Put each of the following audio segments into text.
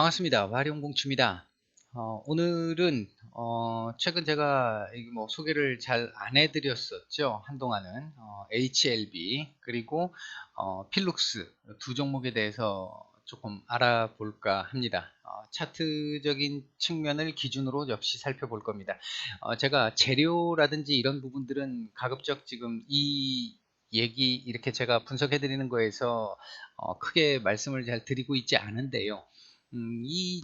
반갑습니다. 와룡공추입니다. 오늘은 최근 제가 소개를 잘 안 해드렸었죠. 한동안은 HLB 그리고 필룩스 두 종목에 대해서 조금 알아볼까 합니다. 차트적인 측면을 기준으로 역시 살펴볼 겁니다. 제가 재료라든지 이런 부분들은 가급적 지금 이 얘기 이렇게 제가 분석해 드리는 거에서 크게 말씀을 잘 드리고 있지 않은데요. 이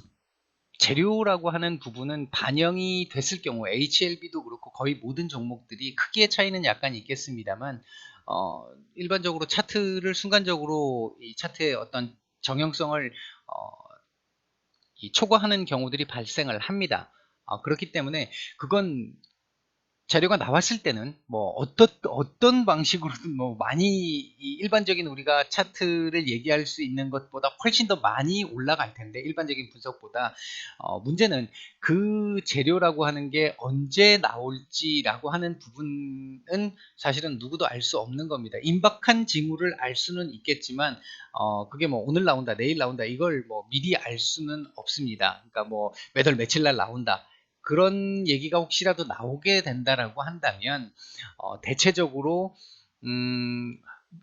재료라고 하는 부분은 반영이 됐을 경우 HLB도 그렇고 거의 모든 종목들이 크기의 차이는 약간 있겠습니다만 일반적으로 차트를 순간적으로 이 차트의 어떤 정형성을 어, 초과하는 경우들이 발생을 합니다. 그렇기 때문에 그건 자료가 나왔을 때는 뭐 어떤 방식으로든 뭐 많이 일반적인 우리가 차트를 얘기할 수 있는 것보다 훨씬 더 많이 올라갈 텐데 일반적인 분석보다 문제는 그 재료라고 하는 게 언제 나올지라고 하는 부분은 사실은 누구도 알 수 없는 겁니다. 임박한 징후를 알 수는 있겠지만 그게 뭐 오늘 나온다 내일 나온다 이걸 뭐 미리 알 수는 없습니다. 그러니까 뭐 몇 월 며칠 날 나온다 그런 얘기가 혹시라도 나오게 된다라고 한다면 대체적으로 음,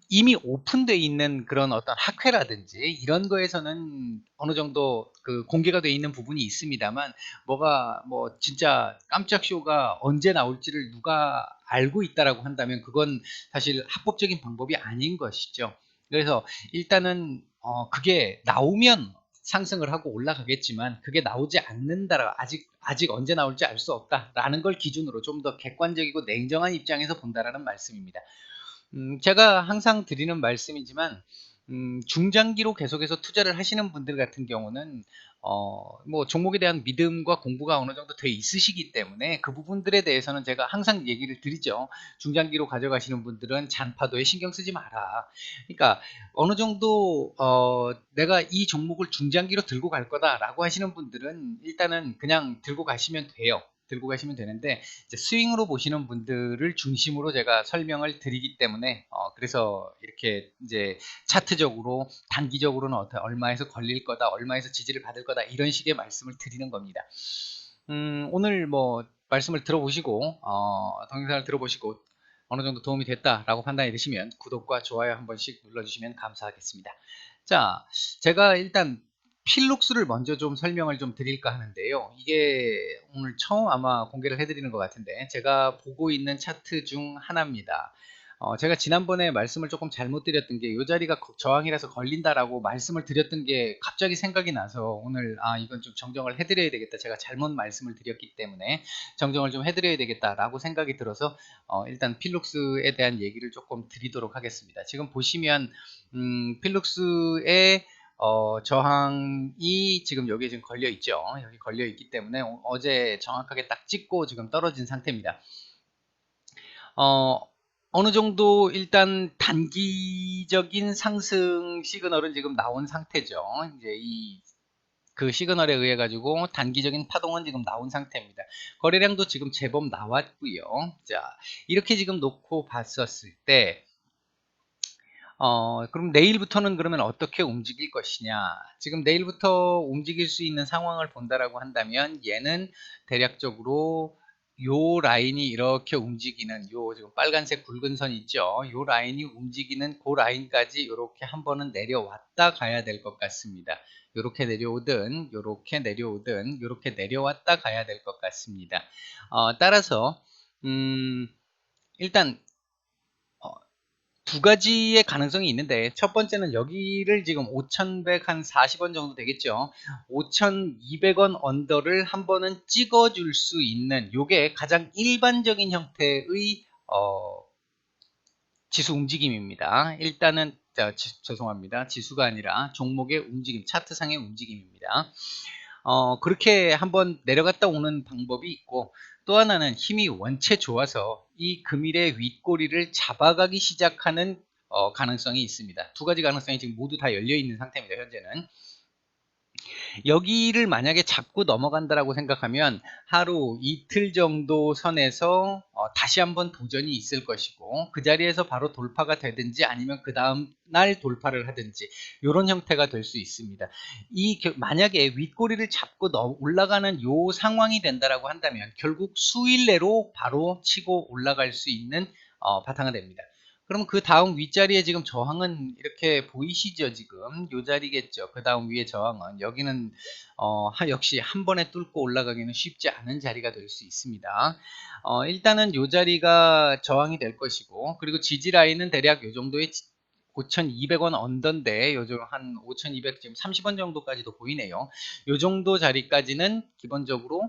이미 오픈되어 있는 그런 어떤 학회라든지 이런 거에서는 어느 정도 그 공개가 되어 있는 부분이 있습니다만 뭐가 뭐 진짜 깜짝 쇼가 언제 나올지를 누가 알고 있다라고 한다면 그건 사실 합법적인 방법이 아닌 것이죠. 그래서 일단은 그게 나오면 상승을 하고 올라가겠지만 그게 나오지 않는다라 아직 언제 나올지 알 수 없다라는 걸 기준으로 좀 더 객관적이고 냉정한 입장에서 본다라는 말씀입니다. 제가 항상 드리는 말씀이지만 중장기로 계속해서 투자를 하시는 분들 같은 경우는 뭐 종목에 대한 믿음과 공부가 어느 정도 돼 있으시기 때문에 그 부분들에 대해서는 제가 항상 얘기를 드리죠. 중장기로 가져가시는 분들은 잔파도에 신경 쓰지 마라. 그러니까 어느 정도 내가 이 종목을 중장기로 들고 갈 거다라고 하시는 분들은 일단은 그냥 들고 가시면 돼요. 들고 가시면 되는데 이제 스윙으로 보시는 분들을 중심으로 제가 설명을 드리기 때문에 그래서 이렇게 이제 차트적으로 단기적으로는 얼마에서 걸릴 거다, 얼마에서 지지를 받을 거다 이런 식의 말씀을 드리는 겁니다. 오늘 뭐 말씀을 들어보시고 동영상을 들어보시고 어느 정도 도움이 됐다라고 판단이 되시면 구독과 좋아요 한 번씩 눌러주시면 감사하겠습니다. 자, 제가 일단 필룩스를 먼저 좀 설명을 좀 드릴까 하는데요. 이게 오늘 처음 아마 공개를 해드리는 것 같은데 제가 보고 있는 차트 중 하나입니다. 제가 지난번에 말씀을 조금 잘못 드렸던 게 이 자리가 저항이라서 걸린다라고 말씀을 드렸던 게 갑자기 생각이 나서 오늘 이건 좀 정정을 해드려야 되겠다. 제가 잘못 말씀을 드렸기 때문에 정정을 좀 해드려야 되겠다라고 생각이 들어서 일단 필룩스에 대한 얘기를 조금 드리도록 하겠습니다. 지금 보시면 필룩스의 저항이 지금 여기에 지금 걸려 있죠. 여기 걸려 있기 때문에 어제 정확하게 딱 찍고 지금 떨어진 상태입니다. 어, 어느 정도 일단 단기적인 상승 시그널은 지금 나온 상태죠. 이제 그 시그널에 의해 가지고 단기적인 파동은 지금 나온 상태입니다. 거래량도 지금 제법 나왔고요. 자, 이렇게 지금 놓고 봤었을 때 그럼 내일부터는 그러면 어떻게 움직일 것이냐? 지금 내일부터 움직일 수 있는 상황을 본다라고 한다면 얘는 대략적으로 요 라인이 이렇게 움직이는 요 지금 빨간색 굵은 선 있죠? 요 라인이 움직이는 그 라인까지 이렇게 한 번은 내려왔다 가야 될 것 같습니다. 요렇게 내려오든 요렇게 내려오든 요렇게 내려왔다 가야 될 것 같습니다. 따라서 일단 두 가지의 가능성이 있는데 첫 번째는 여기를 지금 5,100 한 40원 정도 되겠죠. 5,200원 언더를 한 번은 찍어줄 수 있는 요게 가장 일반적인 형태의 지수 움직임입니다. 일단은 죄송합니다. 지수가 아니라 종목의 움직임, 차트상의 움직임입니다. 그렇게 한번 내려갔다 오는 방법이 있고 또 하나는 힘이 원체 좋아서 이 금일의 윗꼬리를 잡아가기 시작하는 가능성이 있습니다. 두 가지 가능성이 지금 모두 다 열려 있는 상태입니다. 현재는. 여기를 만약에 잡고 넘어간다라고 생각하면 하루 이틀 정도 선에서 다시 한번 도전이 있을 것이고, 그 자리에서 바로 돌파가 되든지 아니면 그 다음 날 돌파를 하든지 이런 형태가 될 수 있습니다. 만약에 윗꼬리를 잡고 올라가는 요 상황이 된다라고 한다면 결국 수일 내로 바로 치고 올라갈 수 있는 바탕이 됩니다. 그럼 그 다음 윗자리에 지금 저항은 이렇게 보이시죠? 지금 요 자리겠죠. 그 다음 위에 저항은 여기는 역시 한 번에 뚫고 올라가기는 쉽지 않은 자리가 될 수 있습니다. 일단은 요 자리가 저항이 될 것이고, 그리고 지지 라인은 대략 요 정도의 5,200원 언더인데 요즘 한 5,200 지금 30원 정도까지도 보이네요. 요 정도 자리까지는 기본적으로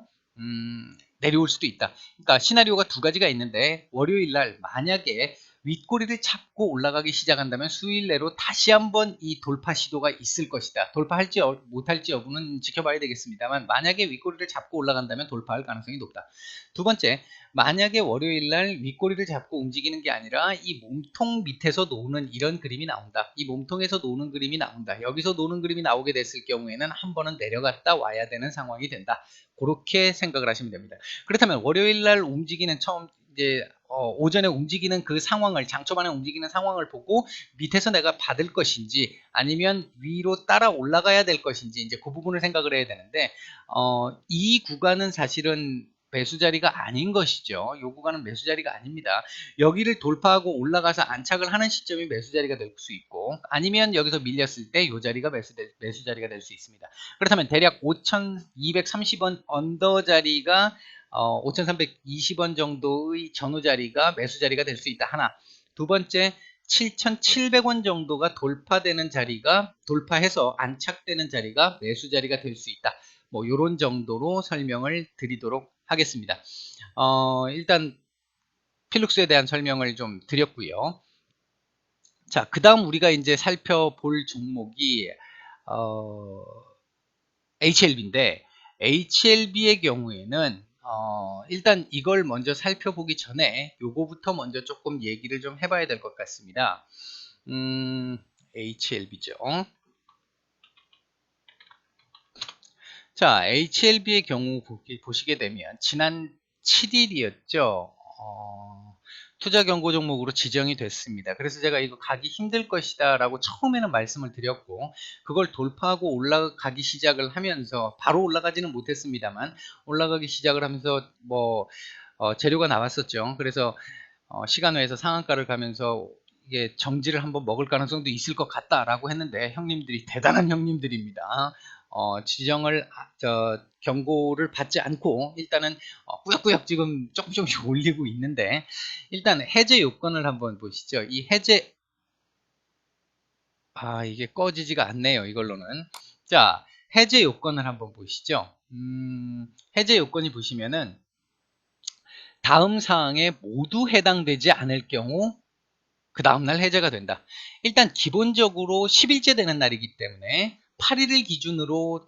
내려올 수도 있다. 그러니까 시나리오가 두 가지가 있는데, 월요일 날 만약에 윗꼬리를 잡고 올라가기 시작한다면 수일 내로 다시 한번 이 돌파 시도가 있을 것이다. 돌파할지 못할지 여부는 지켜봐야 되겠습니다만, 만약에 윗꼬리를 잡고 올라간다면 돌파할 가능성이 높다. 두 번째, 만약에 월요일 날 윗꼬리를 잡고 움직이는 게 아니라 이 몸통 밑에서 노는 이런 그림이 나온다. 이 몸통에서 노는 그림이 나온다. 여기서 노는 그림이 나오게 됐을 경우에는 한 번은 내려갔다 와야 되는 상황이 된다. 그렇게 생각을 하시면 됩니다. 그렇다면 월요일 날 움직이는 이제 오전에 움직이는 그 상황을, 장초반에 움직이는 상황을 보고 밑에서 내가 받을 것인지 아니면 위로 따라 올라가야 될 것인지, 이제 그 부분을 생각을 해야 되는데, 이 구간은 사실은 매수 자리가 아닌 것이죠. 이 구간은 매수 자리가 아닙니다. 여기를 돌파하고 올라가서 안착을 하는 시점이 매수 자리가 될 수 있고, 아니면 여기서 밀렸을 때 이 자리가 매수 자리가 될 수 있습니다. 그렇다면 대략 5,230원 언더 자리가 5,320원 정도의 전후 자리가 매수 자리가 될 수 있다. 하나. 두 번째, 7,700원 정도가 돌파되는 자리가, 돌파해서 안착되는 자리가 매수 자리가 될 수 있다. 뭐 요런 정도로 설명을 드리도록 하겠습니다. 일단 필룩스에 대한 설명을 좀 드렸고요. 자, 그 다음 우리가 이제 살펴볼 종목이 HLB인데, HLB의 경우에는 일단 이걸 먼저 살펴보기 전에 요거부터 먼저 조금 얘기를 좀 해봐야 될 것 같습니다. HLB죠. 자, HLB의 경우 보시게 되면 지난 7일이었죠. 투자 경고 종목으로 지정이 됐습니다. 그래서 제가 이거 가기 힘들 것이다 라고 처음에는 말씀을 드렸고, 그걸 돌파하고 올라가기 시작을 하면서, 바로 올라가지는 못했습니다만 올라가기 시작을 하면서 재료가 나왔었죠. 그래서 시간 외에서 상한가를 가면서 이게 정지를 한번 먹을 가능성도 있을 것 같다라고 했는데, 형님들이 대단한 형님들입니다. 지정을 경고를 받지 않고 일단은 꾸역꾸역 지금 조금씩 올리고 있는데, 일단 해제 요건을 한번 보시죠. 이 해제, 이게 꺼지지가 않네요, 이걸로는. 자, 해제 요건을 한번 보시죠. 해제 요건이 보시면은 다음 사항에 모두 해당되지 않을 경우 그 다음날 해제가 된다. 일단 기본적으로 10일째 되는 날이기 때문에 8일을 기준으로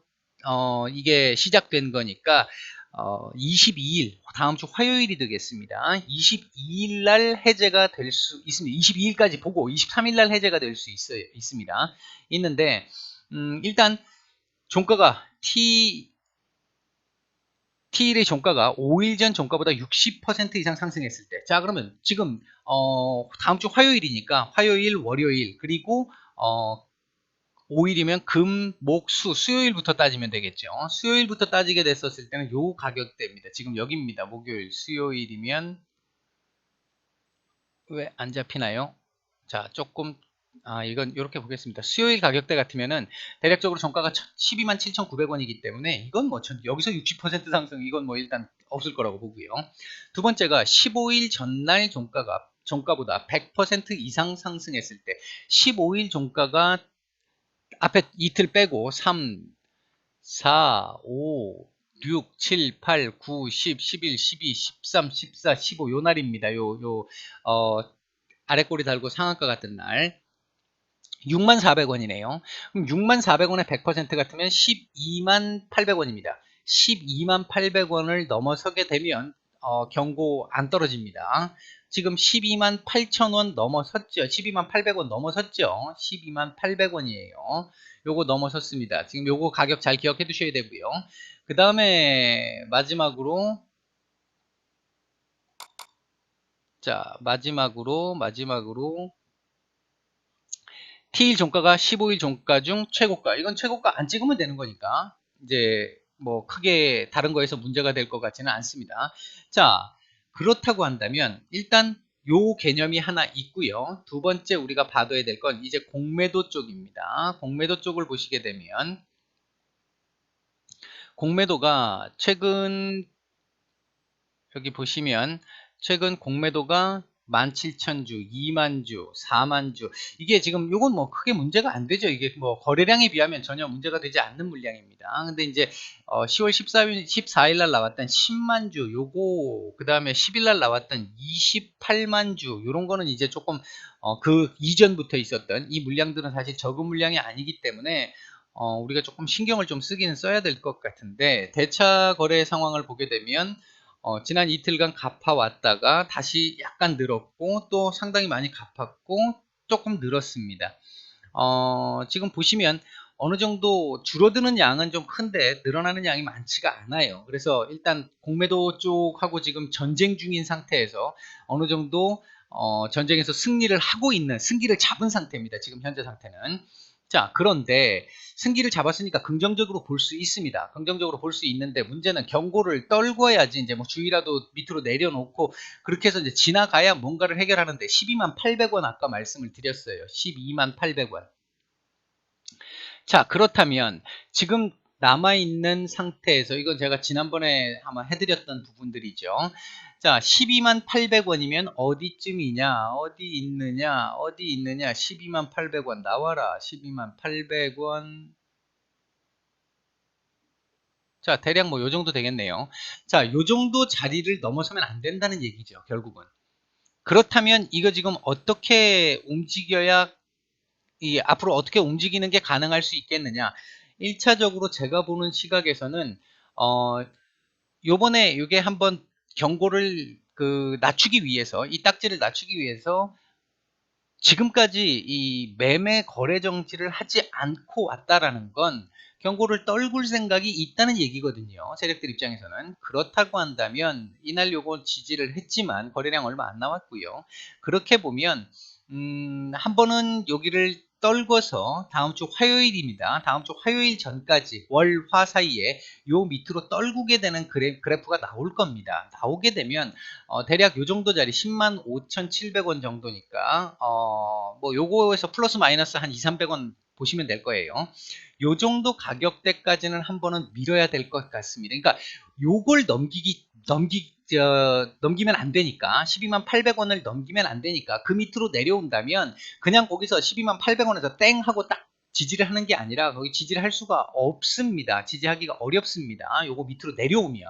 이게 시작된 거니까 22일, 다음 주 화요일이 되겠습니다. 22일 날 해제가 될 수 있습니다. 22일까지 보고 23일 날 해제가 될 수 있습니다. 있는데, 일단 종가가 T일의 종가가 5일 전 종가보다 60% 이상 상승했을 때, 자, 그러면 지금 다음 주 화요일이니까 화요일, 월요일, 그리고 5일이면 금, 목, 수요일부터 따지면 되겠죠. 수요일부터 따지게 됐었을 때는 요 가격대입니다. 지금 여기입니다. 목요일, 수요일이면 왜 안 잡히나요? 자, 조금 이건 이렇게 보겠습니다. 수요일 가격대 같으면은 대략적으로 종가가 127,900원이기 때문에 이건 뭐 여기서 60% 상승, 이건 뭐 일단 없을 거라고 보고요. 두 번째가 15일 전날 종가보다 100% 이상 상승했을 때, 15일 종가가 앞에 이틀 빼고 3, 4, 5, 6, 7, 8, 9, 10, 11, 12, 13, 14, 15 요 날입니다. 아래 꼬리 달고 상한가 같은 날 64,000원이네요. 그럼 64,000원에 100% 같으면 128,000원입니다. 128,000원을 넘어서게 되면 경고 안 떨어집니다. 지금 128,000원 넘어섰죠. 128,000원 넘어섰죠. 128,000원이에요. 요거 넘어섰습니다. 지금 요거 가격 잘 기억해 두셔야 되고요. 그 다음에 마지막으로 마지막으로 T일 종가가 15일 종가 중 최고가. 이건 최고가 안 찍으면 되는 거니까 이제 뭐 크게 다른 거에서 문제가 될 것 같지는 않습니다. 자, 그렇다고 한다면 일단 요 개념이 하나 있고요. 두 번째 우리가 봐둬야 될 건 이제 공매도 쪽입니다. 공매도 쪽을 보시게 되면 공매도가 최근 여기 보시면 최근 공매도가 17,000주, 2만주, 4만주. 이게 지금 요건 뭐 크게 문제가 안 되죠. 이게 뭐 거래량에 비하면 전혀 문제가 되지 않는 물량입니다. 근데 이제 10월 14일 날 나왔던 10만주, 요거 그다음에 10일 날 나왔던 28만주 요런 거는 이제 조금 그 이전부터 있었던 이 물량들은 사실 적은 물량이 아니기 때문에 우리가 조금 신경을 좀 쓰기는 써야 될 것 같은데 대차 거래 상황을 보게 되면 지난 이틀간 갚아왔다가 다시 약간 늘었고 또 상당히 많이 갚았고 조금 늘었습니다. 지금 보시면 어느 정도 줄어드는 양은 좀 큰데 늘어나는 양이 많지가 않아요. 그래서 일단 공매도 쪽하고 지금 전쟁 중인 상태에서 어느 정도 전쟁에서 승기를 잡은 상태입니다. 지금 현재 상태는. 자, 그런데 승기를 잡았으니까 긍정적으로 볼 수 있습니다. 긍정적으로 볼 수 있는데 문제는 경고를 떨궈야지 이제 뭐 주의라도 밑으로 내려놓고 그렇게 해서 이제 지나가야 뭔가를 해결하는데 12만 800원 아까 말씀을 드렸어요. 12만 800원. 자, 그렇다면 지금 남아있는 상태에서 이건 제가 지난번에 아마 해드렸던 부분들이죠. 자, 12만 800원이면 어디쯤이냐? 어디 있느냐? 12만 800원 나와라. 12만 800원. 자, 대략 뭐 요 정도 되겠네요. 자, 요 정도 자리를 넘어서면 안 된다는 얘기죠, 결국은. 그렇다면 이거 지금 어떻게 움직여야 앞으로 어떻게 움직이는 게 가능할 수 있겠느냐? 1차적으로 제가 보는 시각에서는 요번에 이게 한번 경고를 낮추기 위해서 이 딱지를 낮추기 위해서 지금까지 이 매매 거래 정지를 하지 않고 왔다라는 건 경고를 떨굴 생각이 있다는 얘기거든요. 세력들 입장에서는. 그렇다고 한다면 이날 요거 지지를 했지만 거래량 얼마 안 나왔고요. 그렇게 보면 한 번은 여기를 떨궈서 다음 주 화요일입니다. 다음 주 화요일 전까지 월, 화 사이에 요 밑으로 떨구게 되는 그래프가 나올 겁니다. 나오게 되면 대략 요 정도 자리 10만 5,700원 정도니까 뭐 요거에서 플러스 마이너스 한 2, 300원 보시면 될 거예요. 요 정도 가격대까지는 한 번은 밀어야 될 것 같습니다. 그러니까 요걸 넘기면 안 되니까 12만 800원을 넘기면 안 되니까 그 밑으로 내려온다면 그냥 거기서 12만 800원에서 땡 하고 딱 지지를 하는 게 아니라 거기 지지를 할 수가 없습니다. 지지하기가 어렵습니다. 요거 밑으로 내려오면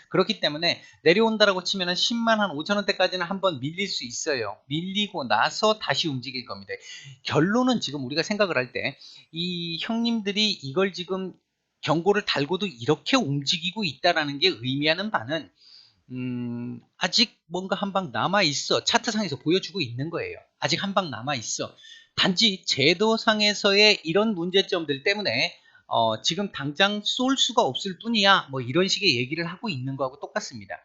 그렇기 때문에 내려온다라고 치면은 10만 한 5천원대까지는 한번 밀릴 수 있어요. 밀리고 나서 다시 움직일 겁니다. 결론은 지금 우리가 생각을 할 때 이 형님들이 이걸 지금 경고를 달고도 이렇게 움직이고 있다라는 게 의미하는 바는 아직 뭔가 한 방 남아있어. 차트상에서 보여주고 있는 거예요. 아직 한 방 남아있어. 단지 제도상에서의 이런 문제점들 때문에 지금 당장 쏠 수가 없을 뿐이야. 뭐 이런 식의 얘기를 하고 있는 거하고 똑같습니다.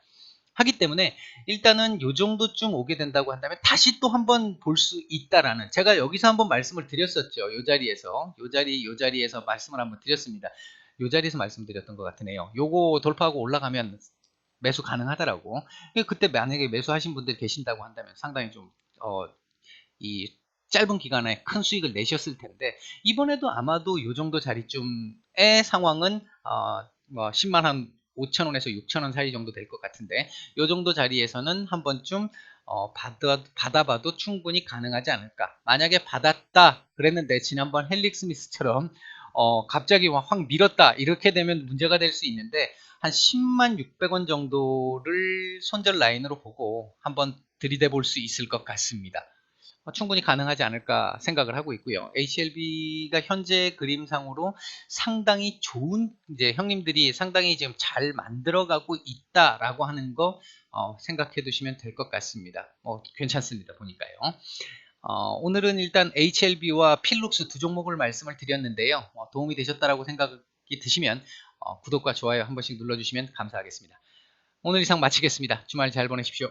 하기 때문에 일단은 요 정도쯤 오게 된다고 한다면 다시 또 한번 볼 수 있다라는 제가 여기서 한번 말씀을 드렸었죠. 요 자리에서 말씀을 한번 드렸습니다. 요 자리에서 말씀드렸던 것 같으네요. 요거 돌파하고 올라가면 매수 가능하더라고. 그때 만약에 매수하신 분들 계신다고 한다면 상당히 좀, 이 짧은 기간에 큰 수익을 내셨을 텐데, 이번에도 아마도 요 정도 자리쯤의 상황은, 뭐 10만 한 5천원에서 6천원 사이 정도 될 것 같은데, 요 정도 자리에서는 한 번쯤, 받아봐도 충분히 가능하지 않을까. 만약에 받았다 그랬는데, 지난번 헬릭 스미스처럼, 갑자기 확 밀었다. 이렇게 되면 문제가 될 수 있는데, 한 10만 600원 정도를 손절 라인으로 보고 한번 들이대 볼 수 있을 것 같습니다. 충분히 가능하지 않을까 생각을 하고 있고요. HLB가 현재 그림상으로 상당히 좋은 이제 형님들이 상당히 지금 잘 만들어가고 있다라고 하는 거 생각해 두시면 될 것 같습니다. 괜찮습니다. 보니까요. 오늘은 일단 HLB와 필룩스 두 종목을 말씀을 드렸는데요. 도움이 되셨다라고 생각이 드시면 구독과 좋아요 한 번씩 눌러주시면 감사하겠습니다. 오늘 이상 마치겠습니다. 주말 잘 보내십시오.